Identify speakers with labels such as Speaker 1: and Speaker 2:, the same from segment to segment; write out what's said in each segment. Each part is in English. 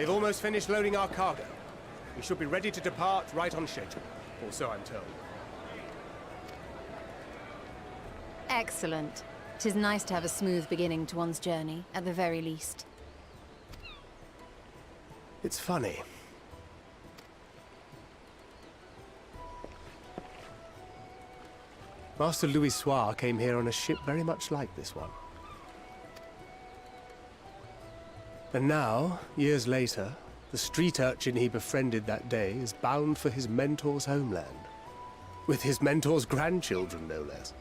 Speaker 1: They've almost finished loading our cargo. We should be ready to depart right on schedule, or so I'm told.
Speaker 2: Excellent. 'Tis nice to have a smooth beginning to one's journey, at the very least.
Speaker 1: It's funny. Master Louis Soir came here on a ship very much like this one. And now, years later, the street urchin he befriended that day is bound for his mentor's homeland. With his mentor's grandchildren, no less.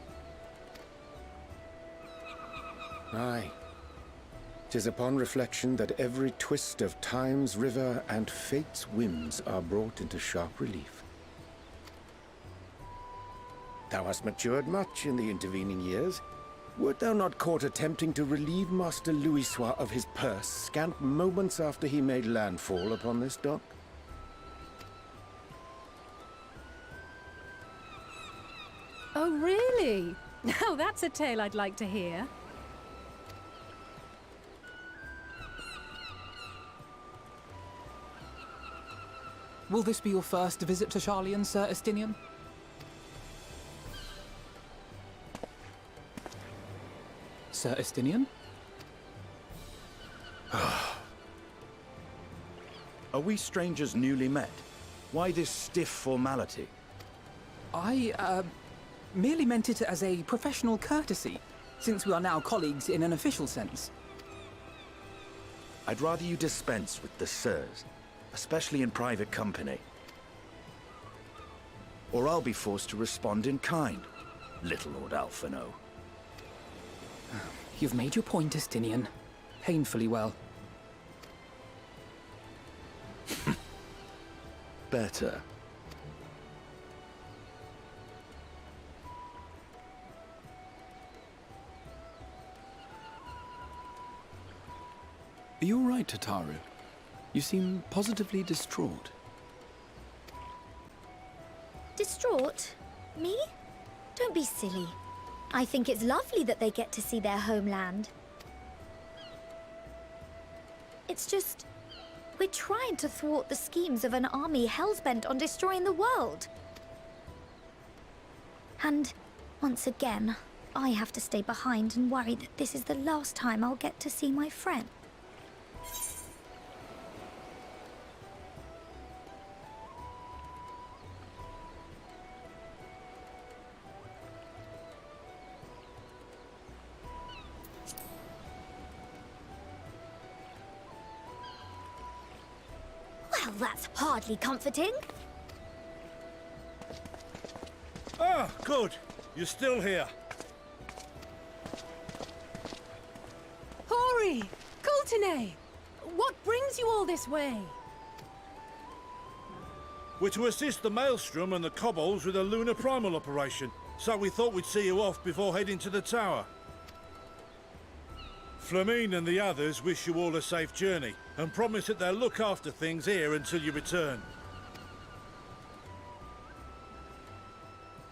Speaker 3: Aye. 'Tis upon reflection that every twist of time's river and fate's whims are brought into sharp relief. Thou hast matured much in the intervening years. Wert thou not caught attempting to relieve Master Louisoix of his purse scant moments after he made landfall upon this dock?
Speaker 4: Oh, really? Now that's a tale I'd like to hear.
Speaker 5: Will this be your first visit to Sharlayan, Sir Estinian? Sir Estinian?
Speaker 6: Are we strangers newly met? Why this stiff formality?
Speaker 5: I, merely meant it as a professional courtesy, since we are now colleagues in an official sense.
Speaker 6: I'd rather you dispense with the sirs, especially in private company. Or I'll be forced to respond in kind, little Lord Alphino.
Speaker 5: You've made your point, Estinian. Painfully well.
Speaker 6: Better.
Speaker 7: Are you all right, Tataru? You seem positively distraught.
Speaker 8: Distraught? Me? Don't be silly. I think it's lovely that they get to see their homeland. It's just... we're trying to thwart the schemes of an army hellbent on destroying the world. And, once again, I have to stay behind and worry that this is the last time I'll get to see my friend. Well, that's hardly comforting.
Speaker 9: Ah, good. You're still here.
Speaker 4: Hori! Coulternay! What brings you all this way?
Speaker 9: We're to assist the Maelstrom and the Kobolds with a lunar primal operation, so we thought we'd see you off before heading to the tower. Flamine and the others wish you all a safe journey, and promise that they'll look after things here until you return.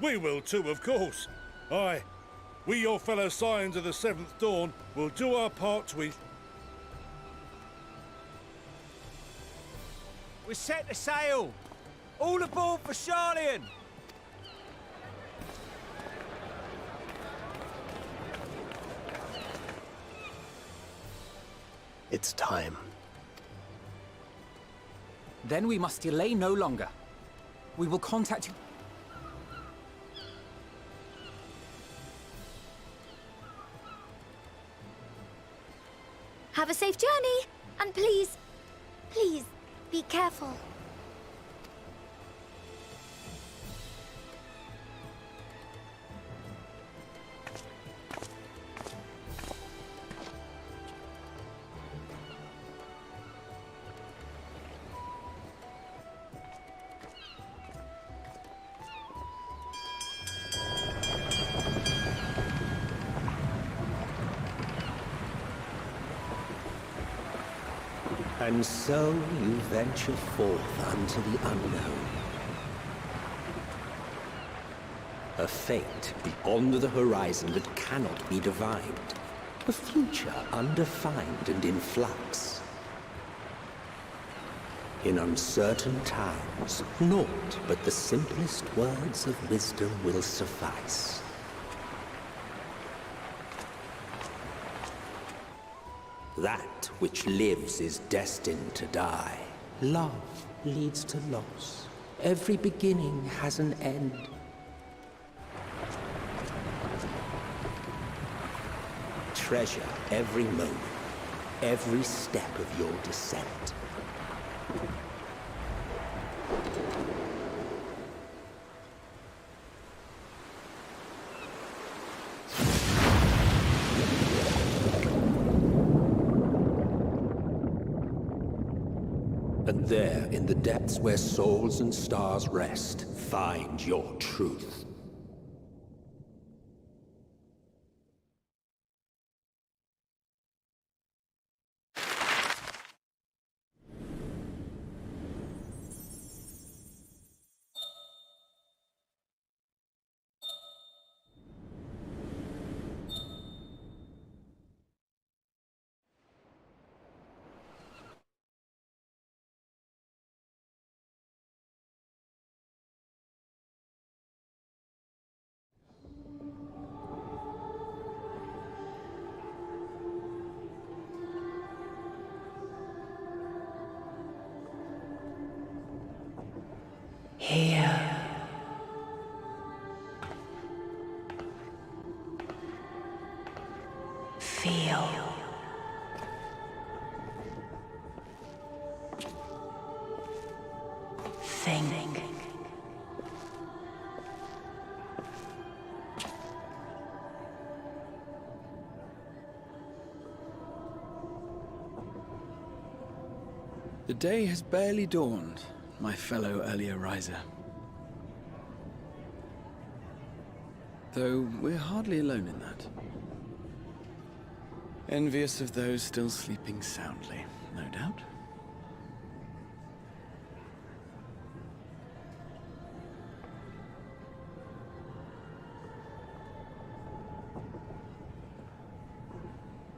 Speaker 9: We will too, of course. Aye, we, your fellow Scions of the Seventh Dawn, will do our part to...
Speaker 10: We're set to sail! All aboard for Sharlayan!
Speaker 1: It's time.
Speaker 5: Then we must delay no longer. We will contact you.
Speaker 8: Have a safe journey, and please, please, be careful.
Speaker 11: And so you venture forth unto the unknown. A fate beyond the horizon that cannot be divined. A future undefined and in flux. In uncertain times, naught but the simplest words of wisdom will suffice. That which lives is destined to die. Love leads to loss. Every beginning has an end. Treasure every moment, every step of your descent. And there, in the depths where souls and stars rest, find your truth.
Speaker 12: Here. Feel. Think.
Speaker 7: The day has barely dawned, my fellow earlier riser. Though we're hardly alone in that. Envious of those still sleeping soundly, no doubt.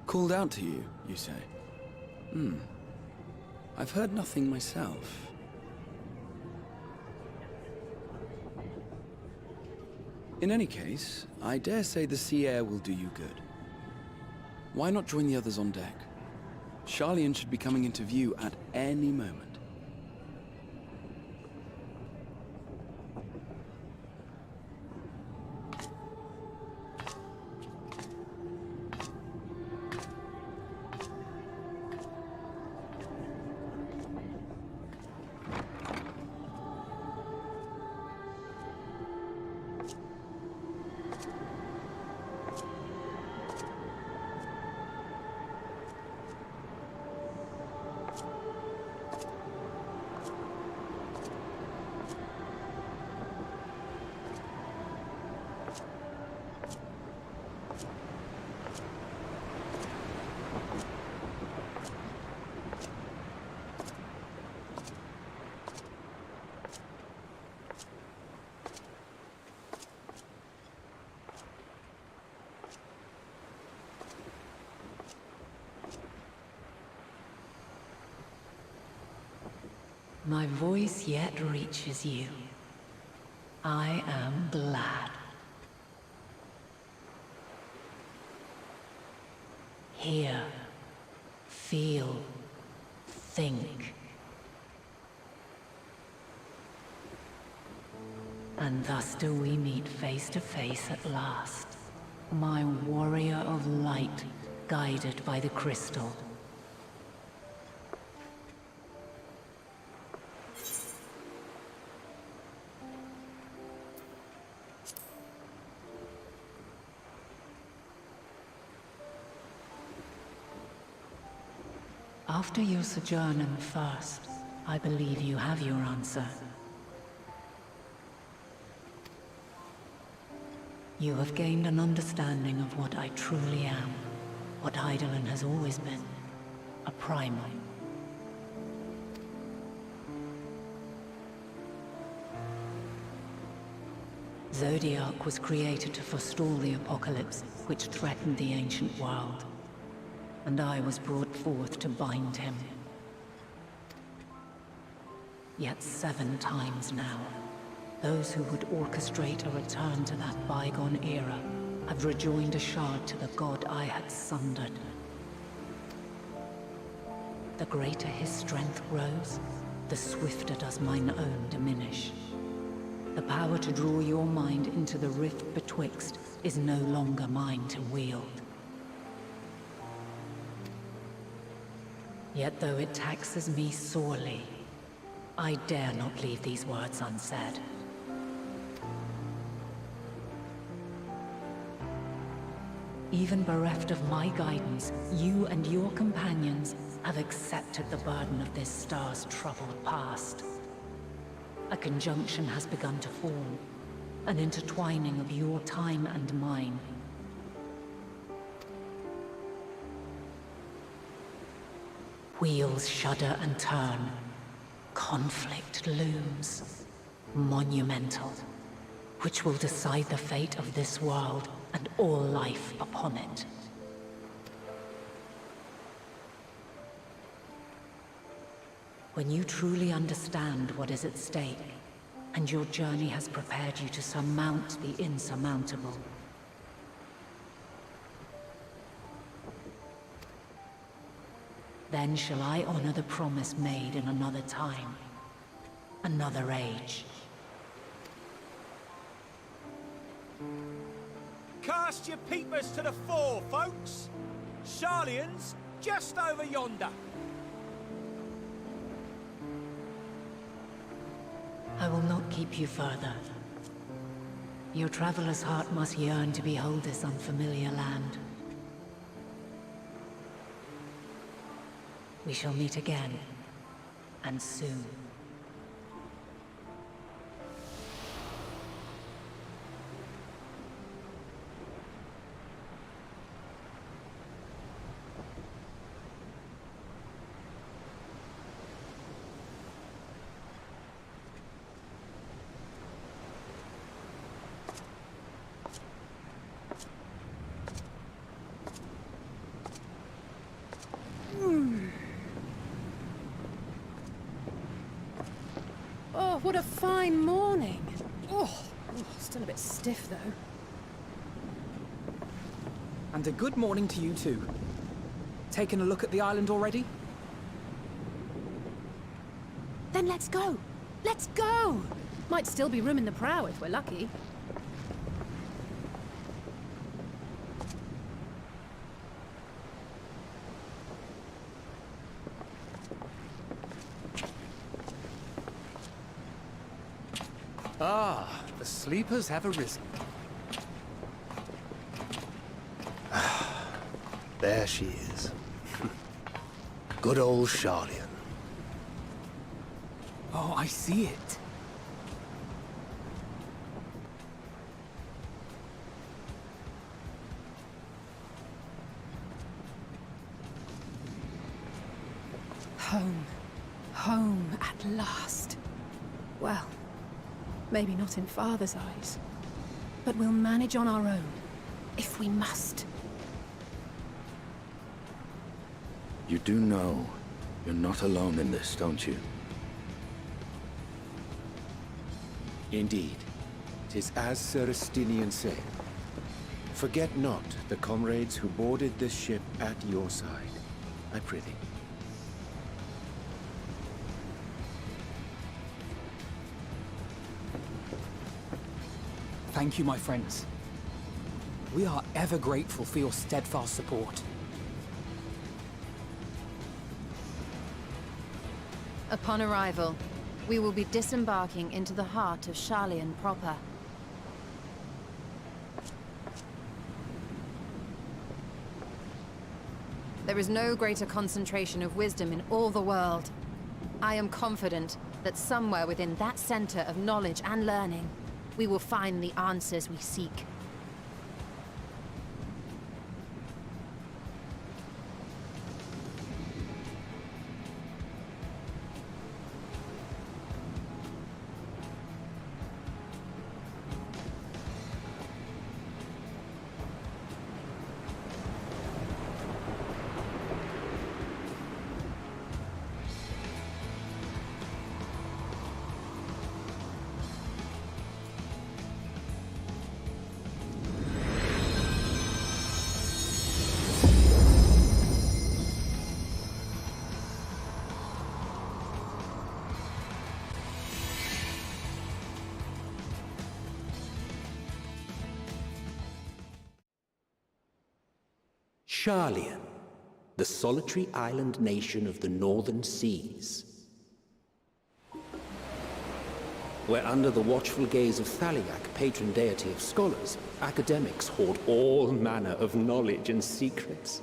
Speaker 7: Called out to you, you say? I've heard nothing myself. In any case, I dare say the sea air will do you good. Why not join the others on deck? Sharlayan should be coming into view at any moment.
Speaker 12: My voice yet reaches you. I am glad. Hear, feel, think. And thus do we meet face to face at last. My warrior of light, guided by the crystal. After your sojourn in the First, I believe you have your answer. You have gained an understanding of what I truly am, what Hydaelyn has always been, a primal. Zodiark was created to forestall the apocalypse which threatened the ancient world. And I was brought forth to bind him. Yet 7 times now, those who would orchestrate a return to that bygone era have rejoined a shard to the god I had sundered. The greater his strength grows, the swifter does mine own diminish. The power to draw your mind into the rift betwixt is no longer mine to wield. Yet though it taxes me sorely, I dare not leave these words unsaid. Even bereft of my guidance, you and your companions have accepted the burden of this star's troubled past. A conjunction has begun to form, an intertwining of your time and mine. Wheels shudder and turn. Conflict looms. Monumental. Which will decide the fate of this world and all life upon it. When you truly understand what is at stake, and your journey has prepared you to surmount the insurmountable, then shall I honor the promise made in another time, another age.
Speaker 10: Cast your peepers to the fore, folks. Sharlayan's just over yonder.
Speaker 12: I will not keep you further. Your traveler's heart must yearn to behold this unfamiliar land. We shall meet again, and soon.
Speaker 4: Oh, what a fine morning. Oh, still a bit stiff though.
Speaker 5: And a good morning to you too. Taking a look at the island already?
Speaker 4: Then let's go. Let's go! Might still be room in the prow if we're lucky.
Speaker 1: Ah, the sleepers have arisen.
Speaker 13: There she is. Good old Sharlayan.
Speaker 5: Oh, I see it.
Speaker 4: Home. Home at last. Well, maybe not in Father's eyes, but we'll manage on our own, if we must.
Speaker 6: You do know you're not alone in this, don't you?
Speaker 3: Indeed. 'Tis as Sir Estinian said. Forget not the comrades who boarded this ship at your side, I prithee.
Speaker 5: Thank you, my friends. We are ever grateful for your steadfast support.
Speaker 2: Upon arrival, we will be disembarking into the heart of Sharlayan proper. There is no greater concentration of wisdom in all the world. I am confident that somewhere within that center of knowledge and learning, we will find the answers we seek.
Speaker 11: Sharlayan, the solitary island nation of the northern seas. Where under the watchful gaze of Thaliak, patron deity of scholars, academics hoard all manner of knowledge and secrets.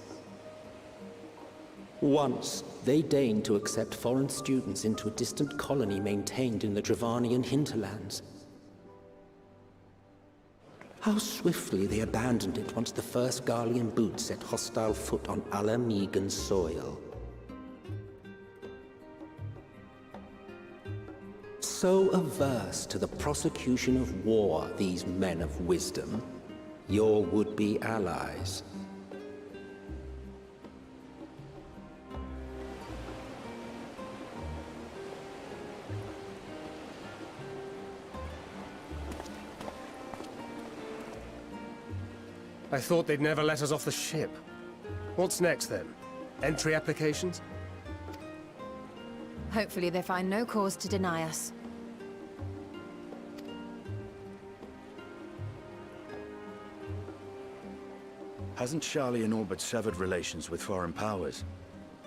Speaker 11: Once, they deigned to accept foreign students into a distant colony maintained in the Dravanian hinterlands. How swiftly they abandoned it once the first Garlean boot set hostile foot on Ala Mhigan soil. So averse to the prosecution of war, these men of wisdom, your would-be allies.
Speaker 1: I thought they'd never let us off the ship. What's next, then? Entry applications?
Speaker 2: Hopefully they find no cause to deny us.
Speaker 6: Hasn't Sharlayan all but severed relations with foreign powers?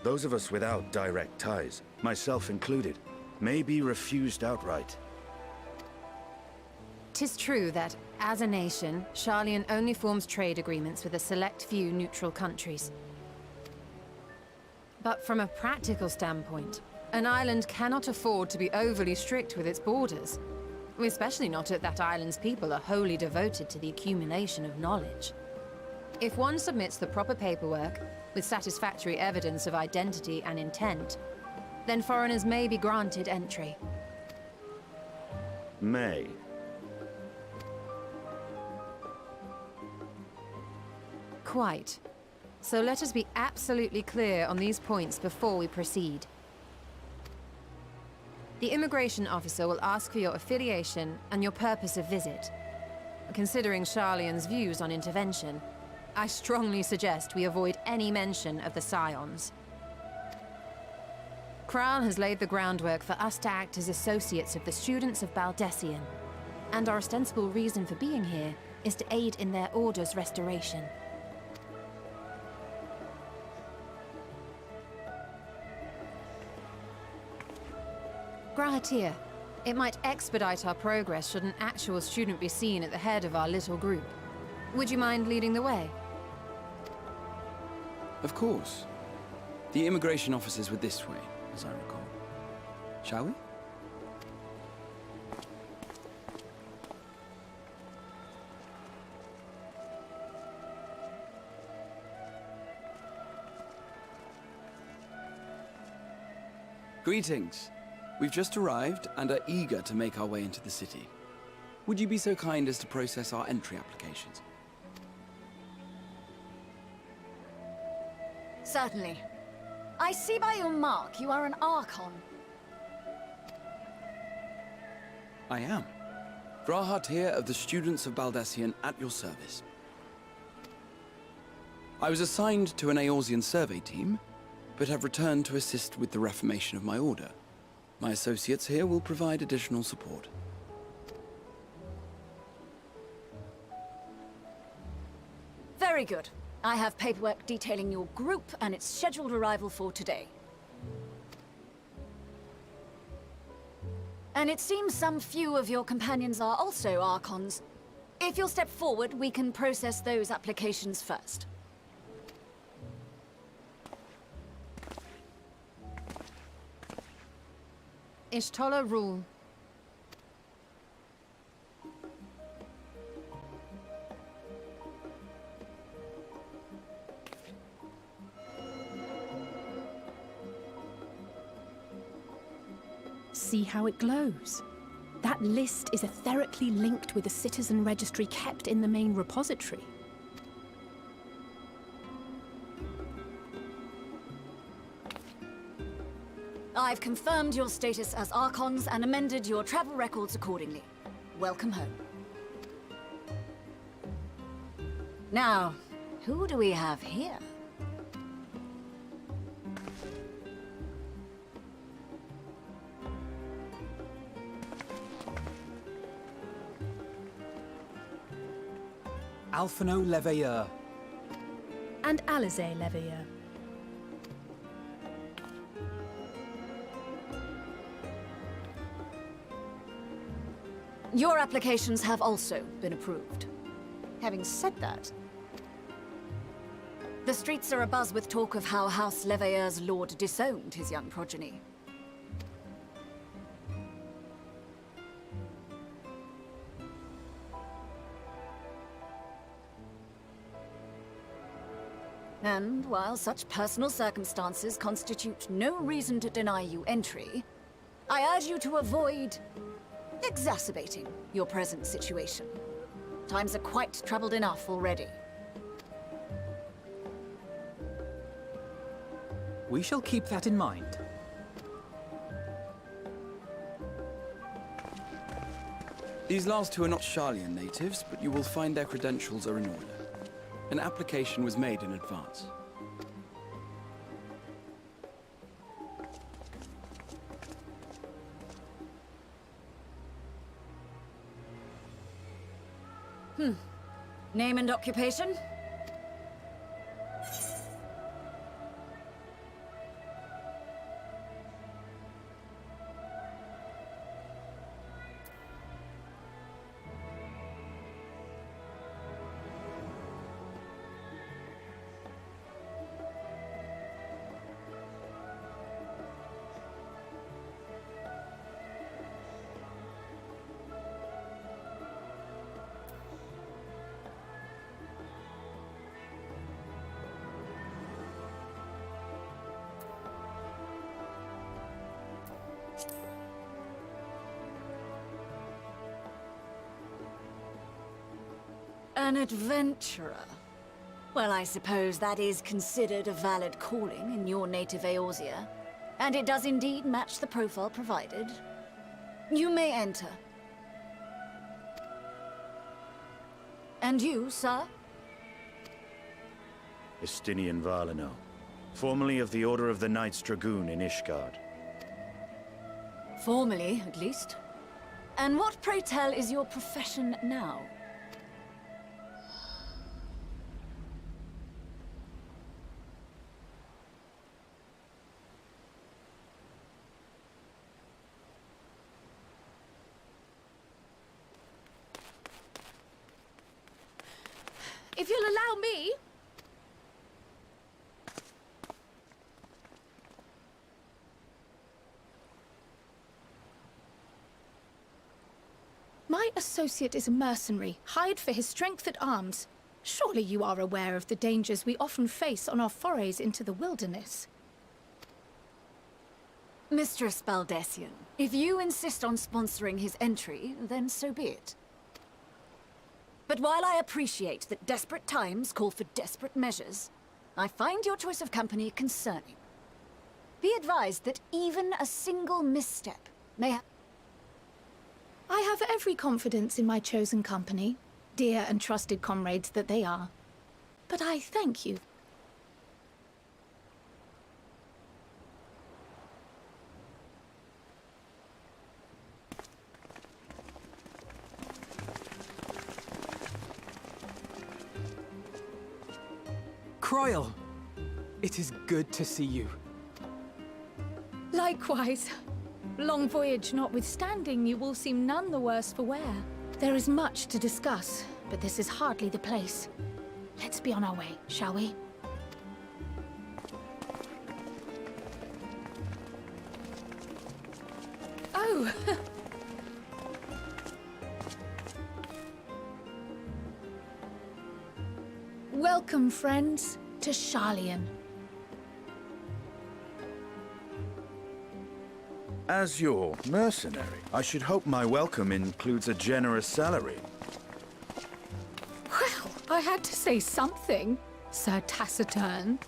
Speaker 6: Those of us without direct ties, myself included, may be refused outright.
Speaker 2: 'Tis true that, as a nation, Sharlayan only forms trade agreements with a select few neutral countries. But from a practical standpoint, an island cannot afford to be overly strict with its borders, especially not if that island's people are wholly devoted to the accumulation of knowledge. If one submits the proper paperwork, with satisfactory evidence of identity and intent, then foreigners may be granted entry.
Speaker 6: May.
Speaker 2: Quite. So let us be absolutely clear on these points before we proceed. The immigration officer will ask for your affiliation and your purpose of visit. Considering Sharlayan's views on intervention, I strongly suggest we avoid any mention of the Scions. Kral has laid the groundwork for us to act as associates of the students of Baldesion, and our ostensible reason for being here is to aid in their order's restoration. Grahatir, it might expedite our progress should an actual student be seen at the head of our little group. Would you mind leading the way?
Speaker 7: Of course. The immigration officers were this way, as I recall. Shall we? Greetings. We've just arrived and are eager to make our way into the city. Would you be so kind as to process our entry applications?
Speaker 14: Certainly. I see by your mark you are an Archon.
Speaker 7: I am. Grahatir of the Students of Baldesion at your service. I was assigned to an Eorzean survey team, but have returned to assist with the reformation of my order. My associates here will provide additional support.
Speaker 14: Very good. I have paperwork detailing your group and its scheduled arrival for today. And it seems some few of your companions are also Archons. If you'll step forward, we can process those applications first.
Speaker 2: Ishtola rule.
Speaker 4: See how it glows? That list is etherically linked with the citizen registry kept in the main repository.
Speaker 14: I've confirmed your status as Archons and amended your travel records accordingly. Welcome home. Now, who do we have here?
Speaker 5: Alphino Leveilleur.
Speaker 4: And Alize Leveilleur.
Speaker 14: Your applications have also been approved. Having said that, The streets are abuzz with talk of how House Leveilleur's lord disowned his young progeny. And while such personal circumstances constitute no reason to deny you entry, I urge you to avoid exacerbating your present situation. Times are quite troubled enough already.
Speaker 5: We shall keep that in mind.
Speaker 7: These last two are not Sharlayan natives, but you will find their credentials are in order. An application was made in advance.
Speaker 14: Name and occupation? An adventurer. Well, I suppose that is considered a valid calling in your native Eorzea. And it does indeed match the profile provided. You may enter. And you, sir?
Speaker 6: Estinian Valeno, formerly of the Order of the Knights Dragoon in Ishgard.
Speaker 14: Formally, at least. And what, pray tell, is your profession now?
Speaker 4: If you'll allow me... My associate is a mercenary, hired for his strength at arms. Surely you are aware of the dangers we often face on our forays into the wilderness.
Speaker 14: Mistress Baldesion, if you insist on sponsoring his entry, then so be it. But while I appreciate that desperate times call for desperate measures, I find your choice of company concerning. Be advised that even a single misstep may have...
Speaker 4: I have every confidence in my chosen company, dear and trusted comrades that they are. But I thank you.
Speaker 5: Croyle! It is good to see you.
Speaker 4: Likewise. Long voyage notwithstanding, you will seem none the worse for wear. There is much to discuss, but this is hardly the place. Let's be on our way, shall we? Oh! Welcome, friends, to Sharlayan.
Speaker 6: As your mercenary, I should hope my welcome includes a generous salary.
Speaker 4: Well, I had to say something, Sir Taciturn.